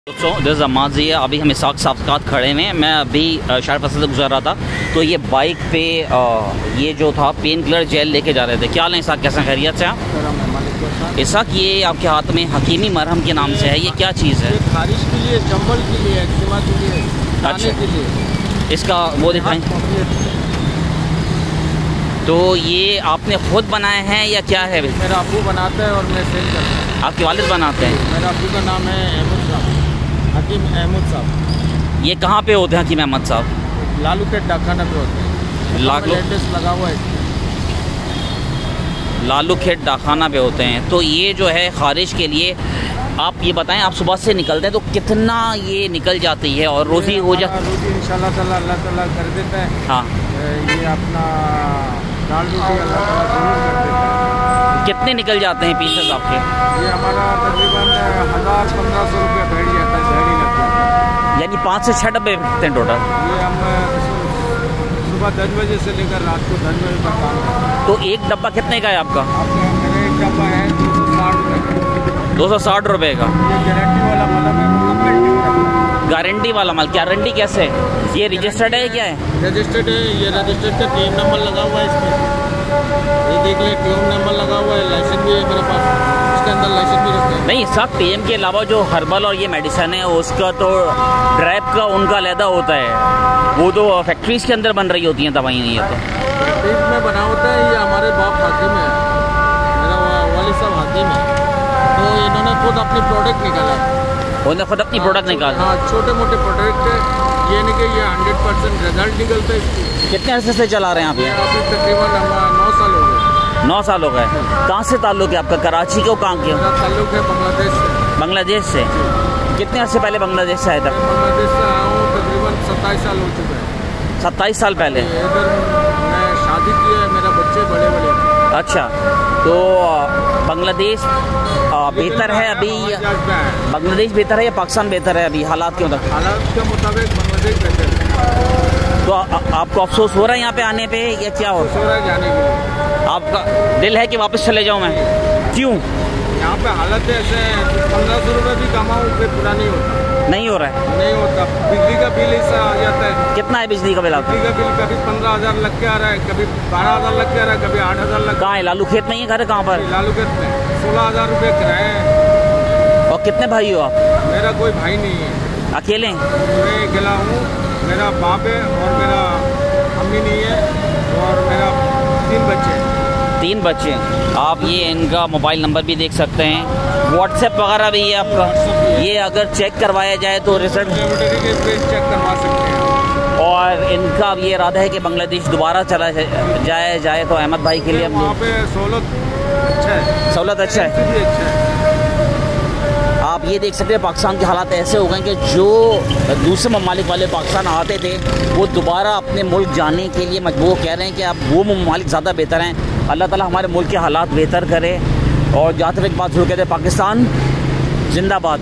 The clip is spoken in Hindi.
दोस्तों दिस अमाजी है। अभी हम इसाक साहब के साथ खड़े हैं। मैं अभी शायर फसल से गुजर रहा था तो ये बाइक पे ये जो था पेन किलर जेल लेके जा रहे थे। क्या हाल है इसाक, कैसा खैरियत से आप? इसाक ये आपके हाथ में हकीमी मरहम के नाम से है, ये क्या चीज़ है? खारिश के लिए, चंबल के लिए, एक्जिमा के लिए, दाने के लिए। इसका वो दिखाएं। तो ये आपने खुद बनाए हैं या क्या है? मेरा अबू बनाता है और मैं सेल करता हूँ। आपके वालिद बनाते हैं? मेरा अबू का नाम है अहमद साहब, हकीम अहमद साहब। ये कहाँ पे होते हैं हकीम अहमद साहब? लालू के डाकखाना पे होते हैं। लेटेस्ट लगा हुआ है, लालू खेत डाकखाना पे होते हैं। तो ये जो है खारिश के लिए आप ये बताएं, आप सुबह से निकलते हैं तो कितना ये निकल जाती है और रोज़ी हो जाती है? रोज़ी इंशाल्लाह ताला अल्लाह ताला कर देता है। हाँ, ये अपना दाल रोटी अल्लाह ताला जरूर कर देता है। कितने निकल जाते हैं पीसेस आपके? ये हमारा तकरीबन 1000-1500 रुपये बैठ जाता है, जहरी लग जाता है। यानी 5 से 6 डब्बे बिकते हैं टोटल? ये हम सुबह 10 बजे से लेकर रात को 10 बजे तक काम करते हैं। तो एक डब्बा कितने का है आपका? मेरा एक डब्बा है 260 रुपये का। 260 रुपये का? ये गारंटी वाला मतलब है। गारंटी वाला माल? गारंटी कैसे है? ये रजिस्टर्ड है क्या है? रजिस्टर्ड है। ये रजिस्टर्ड का टीम नंबर लगा हुआ है इसमें। ये देख ले, टीम नंबर लगा हुआ है, लाइसेंस भी है मेरे पास, इसके अंदर लाइसेंस भी रखते हैं। नहीं सब टीएम के अलावा जो हर्बल और ये मेडिसिन है उसका तो ड्राइव का उनका अलहदा होता है, वो तो फैक्ट्रीज के अंदर बन रही होती हैं दवाइयाँ। ये तो फैक्ट्रीज में बना होता है। ये हमारे बाप हाकिम है, मेरा वालिद साहब हाकिम है, तो इन्होंने खुद अपनी प्रोडक्ट निकाला। उन्होंने खुद अपनी प्रोडक्ट निकाला? हाँ, छोटे मोटे प्रोडक्ट है। ये नहीं कि ये 100% रिजल्ट निकलता है इसकी। कितने अरसे से चला रहे हैं आप ये? अभी तकरीबन 9 साल हो गए। 9 साल हो गए। कहाँ से ताल्लुक है आपका? कराची के? कहाँ के? मेरा ताल्लुक है बांग्लादेश से। बांग्लादेश से? कितने अरसे पहले बांग्लादेश से आए थे? बांग्लादेश से आया हूँ, तकरीबन 27 साल हो चुका है। 27 साल पहले? इधर मैं शादी की है, मेरा बच्चे बड़े बड़े। अच्छा, तो बांग्लादेश बेहतर है अभी? बांग्लादेश बेहतर है या पाकिस्तान बेहतर है अभी हालात के मुताबिक? हालात के मुताबिक बांग्लादेश बेहतर है। तो आपको अफसोस हो रहा है यहाँ पे आने पे या क्या हो रहा है जाने के लिए? आपका दिल है कि वापस चले जाऊँ मैं? क्यों? यहाँ पे हालत ऐसे 1500 रुपये भी कमाऊँ फिर पूरा नहीं होता। नहीं हो रहा है? नहीं होता। बिजली का बिल ऐसा आ जाता है। कितना है बिजली का बिल आपका? बिजली का बिल कभी 15,000 लग के आ रहा है, कभी 12,000 लग के आ रहा है, कभी 8,000 लग। कहाँ है? लालू खेत में ही घर कहाँ पर? लालू खेत में 16,000 रुपये किराए हैं। और कितने भाई हो आप? मेरा कोई भाई नहीं है, अकेले? मैं अकेला हूँ। मेरा बाप है और मेरा अम्मी नहीं है और मेरा 3 बच्चे हैं। 3 बच्चे? आप ये इनका मोबाइल नंबर भी देख सकते हैं, व्हाट्सएप वगैरह भी है आपका? ये अगर चेक करवाया जाए तो रिजल्ट चेक करवा सकते हैं। और इनका अब ये इरादा है कि बांग्लादेश दोबारा चला जाए तो अहमद भाई के लिए वहाँ पे सहूलत अच्छा है। सहूलत अच्छा है। आप ये देख सकते हैं पाकिस्तान के हालात ऐसे हो गए कि जो दूसरे ममालिक वाले पाकिस्तान आते थे वो दोबारा अपने मुल्क जाने के लिए मजबूर कह रहे हैं कि अब वो ममालिक ज़्यादा बेहतर हैं। अल्लाह ताला हमारे मुल्क के हालात बेहतर करे। और जहाँ तक एक बात शुरू कहते हैं, पाकिस्तान जिंदाबाद।